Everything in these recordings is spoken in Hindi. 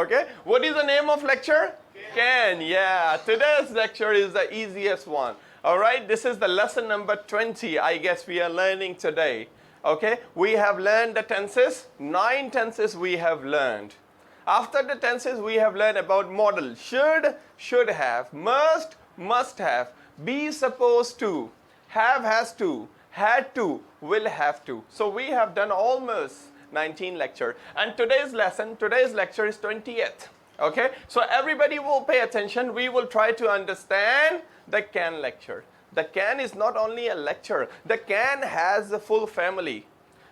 Okay, what is the name of lecture? Can. Yeah, today's lecture is the easiest one. All right, this is the lesson number 20, I guess we are learning today. Okay, we have learned the tenses, 9 tenses we have learned. After the tenses, we have learned about modal, should have, must have, be supposed to, have has to, had to, will have to. So we have done almost 19 lecture, and today's lecture is 20th. Okay, so everybody will pay attention. We will try to understand the can lecture. The can is not only a lecture, the can has a full family.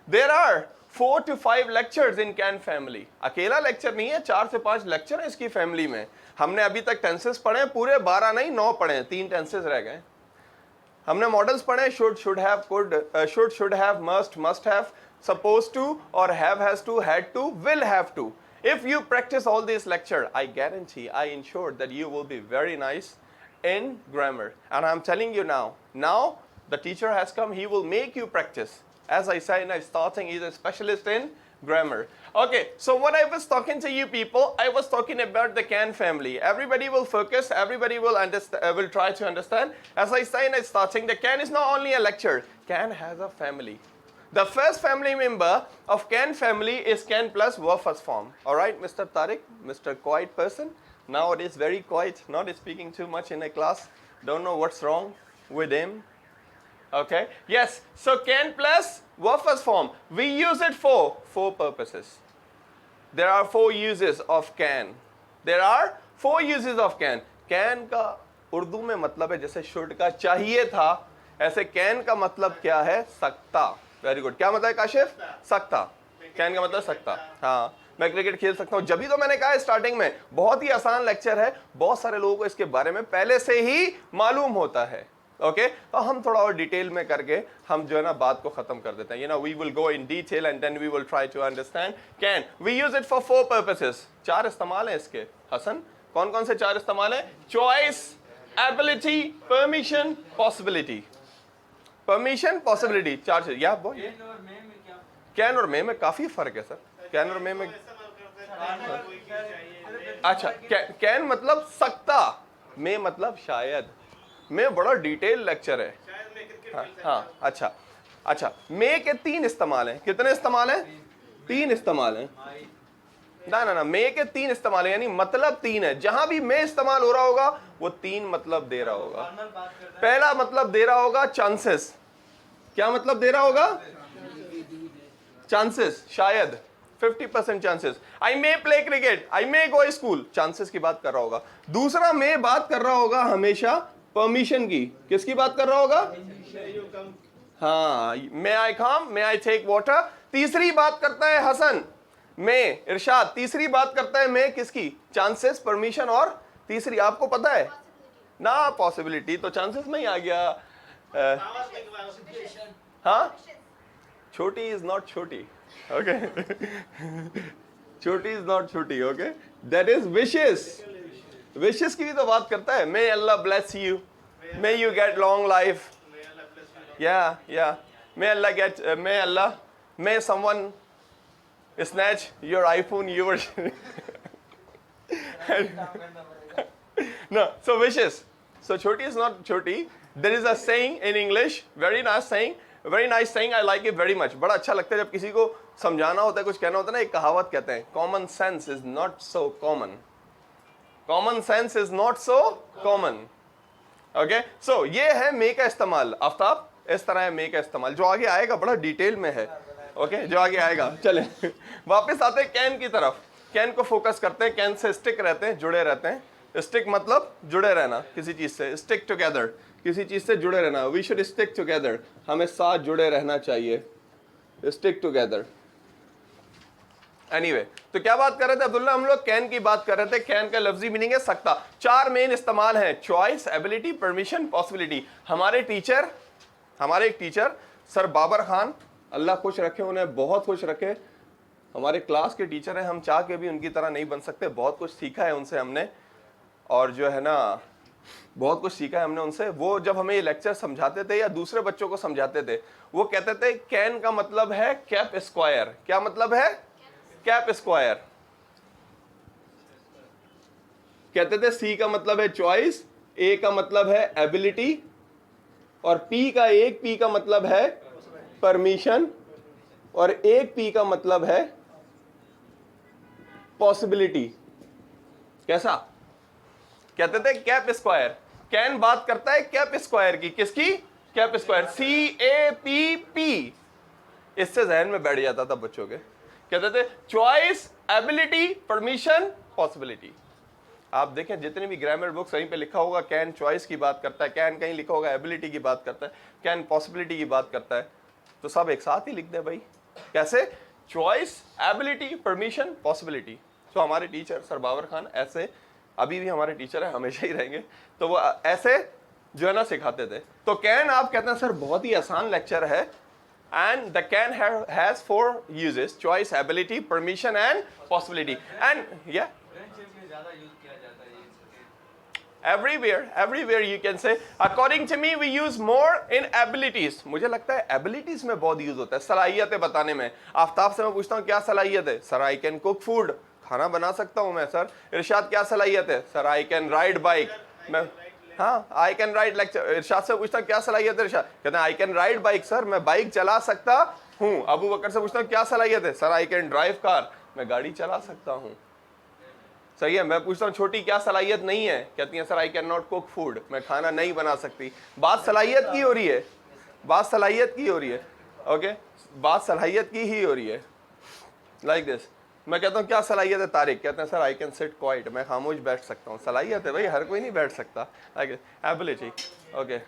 There are 4 to 5 lectures in can family. अकेला lecture नहीं है, 4 से 5 lecture है इसकी family में. हमने अभी तक tenses पढ़े पूरे 12 नहीं 9 पढ़े, 3 tenses रह गए. हमने models पढ़े should have, could, should have, must have, supposed to, or have has to, had to, will have to. If you practice all these lecture, I guarantee, I ensure that you will be very nice in grammar. And I'm telling you now the teacher has come, he will make you practice. As I said in starting, he's a specialist in grammar. Okay, so what I was talking to you people, I was talking about the can family. Everybody will focus, everybody will understand, will try to understand. As I said in starting, the can is not only a lecture, can has a family. The first family member of can family is can plus verb first form. Alright, Mr. Tariq, Mr. Quiet person. Nowadays very quiet, not speaking too much in a class. Don't know what's wrong with him. Okay, yes, so can plus verb first form. We use it for 4 purposes. There are 4 uses of can. There are 4 uses of can. Can का उर्दू में मतलब है जैसे should का चाहिए था, ऐसे can का मतलब क्या है? सकता. Very good. क्या मतलब है काशिफ? सकता. कैन का मतलब सकता. हाँ, मैं क्रिकेट खेल सकता हूँ. जब भी तो मैंने कहा स्टार्टिंग में बहुत ही आसान लेक्चर है, बहुत सारे लोगों को इसके बारे में पहले से ही मालूम होता है. ओके, तो हम थोड़ा और डिटेल में करके हम जो है ना बात को खत्म कर देते हैं. You know, we will go in detail and then we will try to understand can. We use it for 4 purposes. 4 इस्तेमाल है इसके. हसन, कौन कौन से 4 इस्तेमाल है? Choice, ability, permission, possibility. Permission, possibility, 4 चीज. या बोल, कैन और मे में काफी फर्क है सर. कैन और मे में अच्छा, कैन मतलब सकता, मे मतलब शायद. मे बड़ा डिटेल लेक्चर है. हाँ, अच्छा, मे के 3 इस्तेमाल हैं. कितने इस्तेमाल हैं? 3 इस्तेमाल हैं. ना, मे के 3 इस्तेमाल है, यानी मतलब 3 है. जहां भी मे इस्तेमाल हो रहा होगा वो 3 मतलब दे रहा होगा. पहला मतलब दे रहा होगा चांसेस. क्या मतलब दे रहा होगा? चांसेस, शायद. 50% चांसेस. आई मे प्ले क्रिकेट, आई मे गो स्कूल. चांसेस की बात कर रहा होगा. दूसरा मे बात कर रहा होगा हमेशा परमिशन की. किसकी बात कर रहा होगा? हाँ, मे आई कम, मे आई टेक वाटर. तीसरी बात करता है हसन, मे. इरशाद तीसरी बात करता है मे किसकी? चांसेस, परमिशन और तीसरी आपको पता है ना? पॉसिबिलिटी तो चांसेस में ही आ गया. हाँ, छोटी इज नॉट छोटी. ओके, छोटी इज नॉट छोटी. Okay, that is wishes. Wishes की भी तो बात करता है. May Allah bless you, may you get long life. या may Allah get, may Allah, may someone snatch your iPhone, yours. No, so wishes. So choti is not choti. There is a saying in English, very nice saying, I like it very much. बड़ा अच्छा लगता है जब किसी को समझाना होता है, कुछ कहना होता है ना. एक कहावत कहते हैं, common sense is not so common. Common sense is not so common. Okay, so ये है मे का इस्तेमाल. आफ्ताब, इस तरह है मे का इस्तेमाल. जो आगे आएगा बड़ा डिटेल में है. ओके, जो आगे आएगा. चले वापस आते हैं कैन की तरफ. कैन को फोकस करते हैं. कैन से स्टिक रहते हैं, जुड़े रहते हैं. स्टिक मतलब जुड़े रहना किसी चीज से. स्टिक टुगेदर, किसी चीज से जुड़े रहना. वी शुड स्टिक टुगेदर, हमें साथ जुड़े रहना चाहिए. Stick together. एनीवे, तो क्या बात कर रहे थे अब्दुल्ला? हम लोग कैन की बात कर रहे थे. कैन का लफ्जी मीनिंग है सकता. 4 मेन इस्तेमाल है, चॉइस, एबिलिटी, परमिशन, पॉसिबिलिटी. हमारे एक टीचर सर बाबर खान, अल्लाह खुश रखे, उन्हें बहुत खुश रखे. हमारे क्लास के टीचर हैं. हम चाह के भी उनकी तरह नहीं बन सकते. बहुत कुछ सीखा है उनसे हमने, और जो है ना बहुत कुछ सीखा है हमने उनसे. वो जब हमें ये लेक्चर समझाते थे या दूसरे बच्चों को समझाते थे, वो कहते थे कैन का मतलब है कैप स्क्वायर. क्या मतलब है? Cap square. कहते थे सी का मतलब है चॉइस, ए का मतलब है एबिलिटी, और पी का मतलब है परमिशन, और एक पी का मतलब है पॉसिबिलिटी। कैसा? कहते थे कैप स्क्वायर। कैन बात करता है कैप स्क्वायर की। किसकी? Cap square, CAPP। इससे जहन में बैठ जाता था बच्चों के। कहते थे चॉइस, एबिलिटी, परमिशन, पॉसिबिलिटी। आप देखें जितनी भी ग्रामर बुक्स कहीं पे लिखा होगा कैन चॉइस की बात करता है, कैन कहीं लिखा होगा एबिलिटी की बात करता है, कैन पॉसिबिलिटी की बात करता है, तो सब एक साथ ही लिख दे भाई। कैसे? Choice, ability, permission, possibility. तो हमारे टीचर सर बाबर खान ऐसे, अभी भी हमारे टीचर है, हमेशा ही रहेंगे, तो वो ऐसे जो है ना सिखाते थे। तो कैन आप कहते हैं सर बहुत ही आसान लेक्चर है, and the can has 4 uses: choice, ability, permission and possibility. And yeah, everywhere you can say, according to me we use more in abilities. मुझे लगता है abilities में बहुत यूज होता है, सलाहियतें बताने में। आफ्ताब से मैं पूछता हूँ क्या सलाहियत है? Sir I can cook food, खाना बना सकता हूँ मैं। सर इरशाद क्या सलाहियत है? Sir I can ride bike. मैं हाँ आई कैन राइड लेक्चर। इरशाद से पूछता क्या सलाहियत है? इरशाद कहते हैं I can ride bike, sir मैं बाइक चला सकता हूँ। अबू बकर से पूछता क्या सलाहियत है? Sir I can drive car, मैं गाड़ी चला सकता हूँ। सही है। मैं पूछता हूँ छोटी क्या सलाहियत नहीं है? कहती है sir I can not cook food, मैं खाना नहीं बना सकती। बात सलाहियत की हो रही है, बात सलाहियत की हो रही है। ओके, बात सलाहियत की ही हो रही है। Like this. मैं कहता हूँ क्या सलाहियत है तारिक? कहते हैं sir I can sit quite, मैं खामोश बैठ सकता हूँ। सलाहियत है भाई, हर कोई नहीं बैठ सकता। Ability. Okay,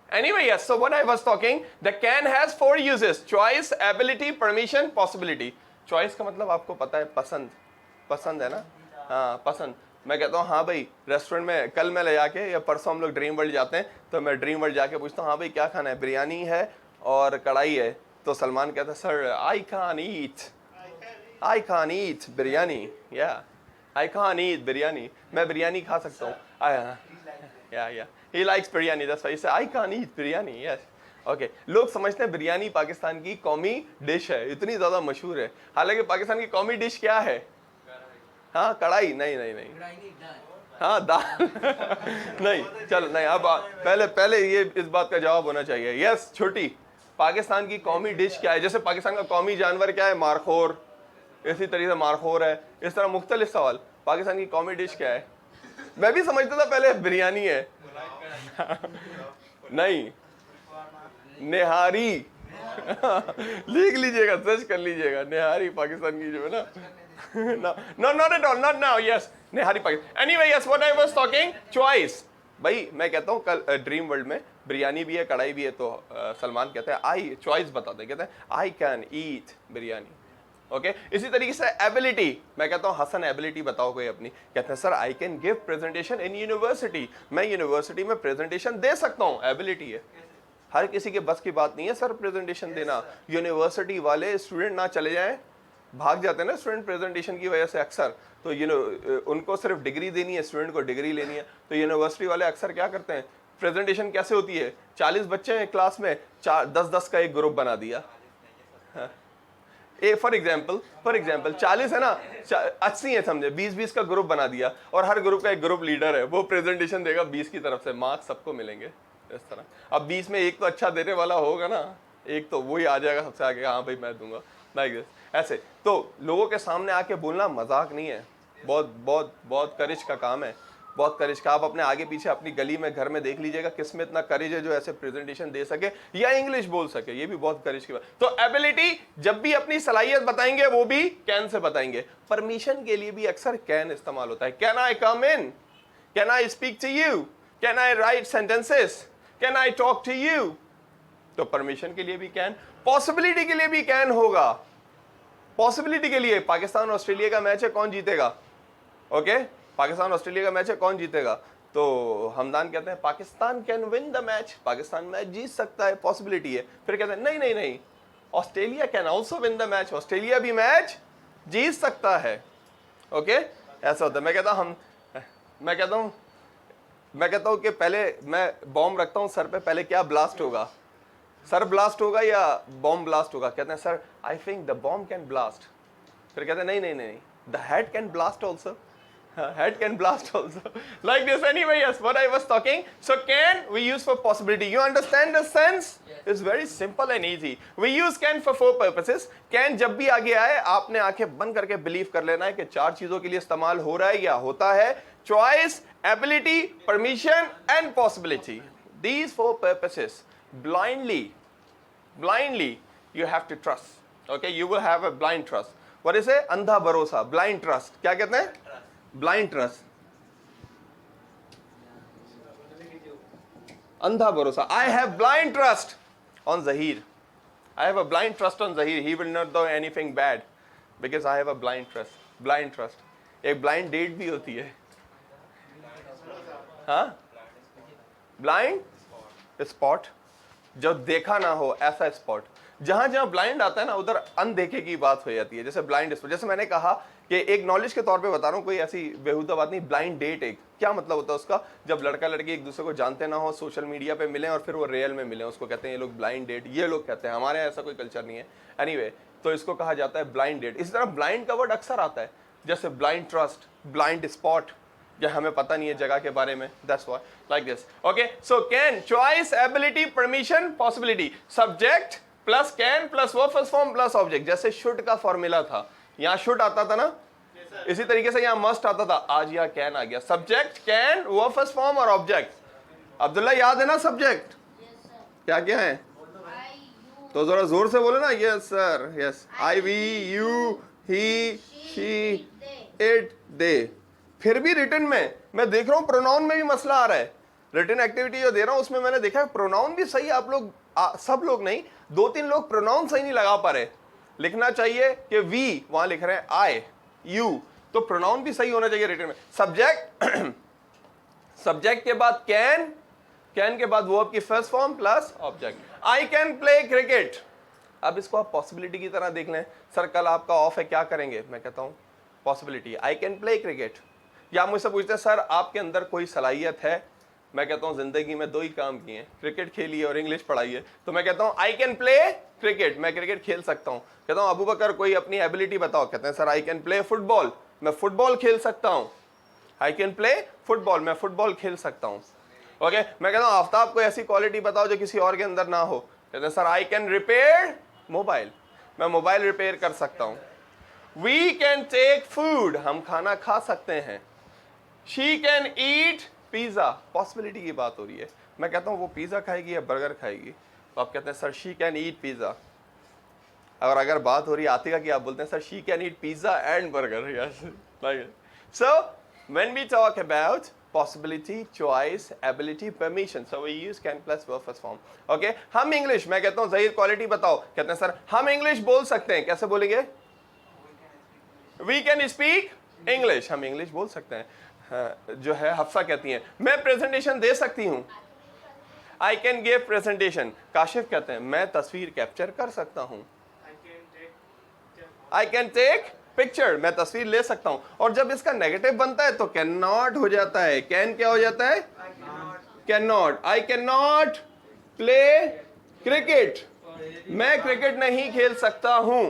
anyway, yes, so what I was talking, the can has 4 uses: choice, ability, permission, possibility. choice का मतलब आपको पता है पसंद, पसंद है ना? हाँ पसंद। मैं कहता हूँ हाँ भाई रेस्टोरेंट में कल मैं ले जाके या परसों हम लोग ड्रीम वर्ल्ड जाते हैं, तो मैं ड्रीम वर्ल्ड जाके पूछता हूँ हाँ भाई क्या खाना है? बिरयानी है और कढ़ाई है। तो सलमान कहता है सर आई कान ईट बिरयानी, या आई कान ईट बिरयानी, मैं बिरयानी खा सकता हूँ। या he likes biryani, that's why he said I can't eat biryani. Yes, okay. लोग समझते हैं बिरयानी पाकिस्तान की कौमी डिश है, इतनी ज्यादा मशहूर है। हालांकि पाकिस्तान की कौमी डिश क्या है? हाँ कढ़ाई, नहीं नहीं नहीं, हाँ दाल नहीं, चलो नहीं। अब पहले ये इस बात का जवाब होना चाहिए। यस छोटी, पाकिस्तान की कौमी डिश क्या है? जैसे पाकिस्तान का कौमी जानवर क्या है? मारखोर, इसी तरीके से मारखोर है। इस तरह मुख्तलिफ सवाल। पाकिस्तान की कौमी डिश क्या है? मैं भी समझता था पहले बिरयानी है नहीं, निहारी लिख लीजिएगा, सर्च कर लीजिएगा, निहारी पाकिस्तान की जो है ना। No not at all, not now. Yes, nihari Pakistan. Anyway yes, what I was talking, choice. भाई मैं कहता हूँ कल ड्रीम वर्ल्ड में बिरयानी भी है, कढ़ाई भी है, तो सलमान कहते हैं आई, चॉइस बताते हैं, कहते हैं I can eat biryani. Okay इसी तरीके से एबिलिटी, मैं कहता हूँ हसन एबिलिटी बताओ कोई अपनी। कहते हैं sir I can give presentation in university, मैं यूनिवर्सिटी में प्रेजेंटेशन दे सकता हूँ। एबिलिटी है, हर किसी के बस की बात नहीं है सर प्रेजेंटेशन देना। यूनिवर्सिटी वाले स्टूडेंट ना चले जाएं, भाग जाते हैं ना स्टूडेंट प्रेजेंटेशन की वजह से अक्सर, तो उनको सिर्फ डिग्री देनी है, स्टूडेंट को डिग्री लेनी है। तो यूनिवर्सिटी वाले अक्सर क्या करते हैं, प्रेजेंटेशन कैसे होती है? 40 बच्चे हैं क्लास में, 10-10 का एक ग्रुप बना दिया। फॉर एग्जाम्पल 40 है ना, 80 है समझे, 20-20 का ग्रुप बना दिया, और हर ग्रुप का एक ग्रुप लीडर है, वो प्रेजेंटेशन देगा 20 की तरफ से, मार्क्स सबको मिलेंगे इस तरह। अब 20 में एक तो अच्छा देने वाला होगा ना, एक तो वही आ जाएगा सबसे आगे, हाँ भाई मैं दूंगा, ऐसे। तो लोगों के सामने आके बोलना मजाक नहीं है, बहुत बहुत बहुत करेज का काम है, बहुत करेज का। आप अपने आगे पीछे अपनी गली में घर में देख लीजिएगा किसमें इतना करेज है जो ऐसे प्रेजेंटेशन दे सके या इंग्लिश बोल सके, ये भी बहुत करेज की बात। तो एबिलिटी, जब भी अपनी सलाहियत बताएंगे वो भी कैन से बताएंगे। परमिशन के लिए भी अक्सर कैन इस्तेमाल होता है। Can I come in, can I speak to you, can I write sentences, can I talk to you, तो परमिशन के लिए भी कैन। पॉसिबिलिटी के लिए भी कैन होगा। पॉसिबिलिटी के लिए पाकिस्तान ऑस्ट्रेलिया का मैच है, कौन जीतेगा? ओके पाकिस्तान ऑस्ट्रेलिया का मैच है, कौन जीतेगा? तो हमदान कहते हैं Pakistan can win the match, Pakistan match जीत सकता है, पॉसिबिलिटी है। फिर कहते हैं नहीं नहीं नहीं, Australia can also win the match, Australia भी मैच जीत सकता है। ओके ऐसा होता है। मैं कहता हूं कि पहले मैं बॉम्ब रखता हूं सर पे, पहले क्या ब्लास्ट होगा? सर ब्लास्ट होगा या बॉम्ब ब्लास्ट होगा? कहते हैं sir I think the bomb can blast. फिर कहते हैं नहीं नहीं नहीं, The head can blast also. Head can blast also. Like this anyway, yes, what I was talking. So can we use for possibility. You understand the sense? Yes. It's very simple and easy. We use can for 4 purposes. Can जब भी आगे आए आपने आंखें बंद करके बिलीव कर लेना है कि 4 चीजों के लिए इस्तेमाल हो रहा है या होता है. Choice, ability, permission and possibility. These 4 purposes blindly you have to trust. Okay, you will have a blind trust. What is it? अंधा भरोसा, blind trust. क्या कहते हैं? Blind trust. अंधा भरोसा. I have blind trust on Zahir. I have a blind trust on Zahir. He will not do anything bad because I have a blind trust. Blind trust. एक blind date भी होती है. हाँ? Blind spot. जो देखा ना हो ऐसा स्पॉट. जहां जहां ब्लाइंड आता है ना उधर अनदेखे की बात हो जाती है. जैसे ब्लाइंड स्पॉट, जैसे मैंने कहा कि एक नॉलेज के तौर पे बता रहा हूँ, कोई ऐसी बेहुदा बात नहीं. ब्लाइंड डेट एक क्या मतलब होता है उसका? जब लड़का लड़की एक दूसरे को जानते ना हो, सोशल मीडिया पे मिले और फिर वो रियल में मिले, उसको कहते हैं ये लोग ब्लाइंड डेट. ये लोग कहते हैं, हमारे यहाँ ऐसा कोई कल्चर नहीं है. एनीवे, तो इसको कहा जाता है ब्लाइंड डेट. इस तरह ब्लाइंड का वर्ड अक्सर आता है, जैसे ब्लाइंड ट्रस्ट, ब्लाइंड स्पॉट, या हमें पता नहीं है जगह के बारे में. That's why like this. Okay, so can, choice, ability, permission, possibility. Subject plus can plus verb first form plus object. जैसे शुड का फॉर्मूला था, यहाँ शुड आता था ना, इसी तरीके से यहाँ मस्ट आता था. आज यहाँ कैन आ गया. Subject, can, verb first form और ऑब्जेक्ट. अब्दुल्ला याद है ना सब्जेक्ट? क्या क्या है? तो जरा जोर से बोलो ना. Yes sir, yes. I, we, you, he, she, it, they. फिर भी रिटन में मैं देख रहा हूं प्रोनाउन में भी मसला आ रहा है. रिटन एक्टिविटी जो दे रहा हूं उसमें मैंने देखा है प्रोनाउन भी सही. आप लोग सब लोग नहीं, 2-3 लोग प्रोनाउन सही नहीं लगा पा रहे. लिखना चाहिए कि वी, वहां लिख रहे हैं आई, यू, तो प्रोनाउन भी सही होना चाहिए रिटन में. सब्जेक्ट, सब्जेक्ट के बाद कैन, कैन के बाद वर्ब की first form plus object. I can play cricket. अब इसको आप पॉसिबिलिटी की तरह देख लें. सर कल आपका ऑफ है, क्या करेंगे? मैं कहता हूं possibility, I can play cricket. या मुझसे पूछते हैं सर आपके अंदर कोई सलाहियत है? मैं कहता हूं जिंदगी में 2 ही काम किए हैं, क्रिकेट खेली है और इंग्लिश पढ़ाई है. तो मैं कहता हूं आई कैन प्ले क्रिकेट, मैं क्रिकेट खेल सकता हूं. कहता हूं अबू बकर कोई अपनी एबिलिटी बताओ. कहते हैं sir I can play football, मैं फुटबॉल खेल सकता हूं. आई कैन प्ले फुटबॉल, मैं फुटबॉल खेल सकता हूं. ओके, मैं कहता हूं आफ्ताब कोई ऐसी क्वालिटी बताओ जो किसी और के अंदर ना हो. कहते हैं sir I can repair mobile, मैं मोबाइल रिपेयर कर सकता हूं. वी कैन टेक फूड, हम खाना खा सकते हैं. She can eat pizza, possibility की बात हो रही है. मैं कहता हूं वो पिज्जा खाएगी या बर्गर खाएगी? तो आप कहते हैं sir she can eat pizza. और अगर बात हो रही है आतिका की, आप बोलते हैं sir she can eat pizza and burger. Yes, like so when we talk about possibility, choice, ability, permission, so we use can plus verb first form. Okay, हम इंग्लिश, मैं कहता हूँ ज़हीर क्वालिटी बताओ. कहते हैं सर हम इंग्लिश बोल सकते हैं. कैसे बोलेंगे? We can speak English, हम इंग्लिश बोल सकते हैं. जो है हफ्सा कहती हैं मैं प्रेजेंटेशन दे सकती हूँ. I can give presentation. Kashif कहते हैं मैं तस्वीर कैप्चर कर सकता हूँ. I can take पिक्चर, मैं तस्वीर ले सकता हूं. और जब इसका नेगेटिव बनता है तो कैन नॉट हो जाता है. कैन क्या हो जाता है? Can not. I can not play cricket, मैं क्रिकेट नहीं खेल सकता हूं.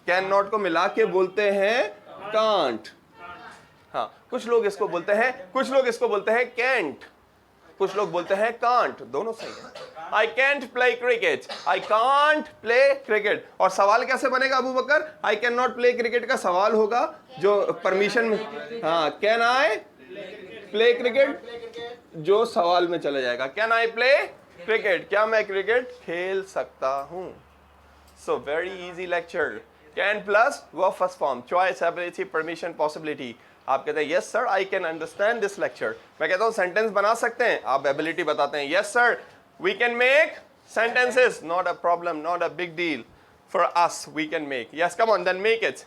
कैन नॉट को मिला के बोलते हैं कांट. हाँ, कुछ लोग इसको बोलते हैं, कुछ लोग इसको बोलते हैं कैंट, कुछ लोग बोलते हैं कांट. दोनों सही है. I can't play cricket. I can't play cricket. और सवाल कैसे बनेगा अबू बकर? I cannot play cricket का सवाल होगा जो परमिशन में, हाँ, can I play cricket जो सवाल में चला जाएगा. Can I play cricket? क्या मैं क्रिकेट खेल सकता हूँ? So very easy lecture. Can plus verb first form, choice, ability, permission, possibility. आप कहते हैं yes sir, I can understand this lecture. मैं कहता हूँ सेंटेंस बना सकते हैं, आप एबिलिटी बताते हैं yes sir, we can make sentences, not a problem, not a big deal for us, we can make. Yes, come on, then make it.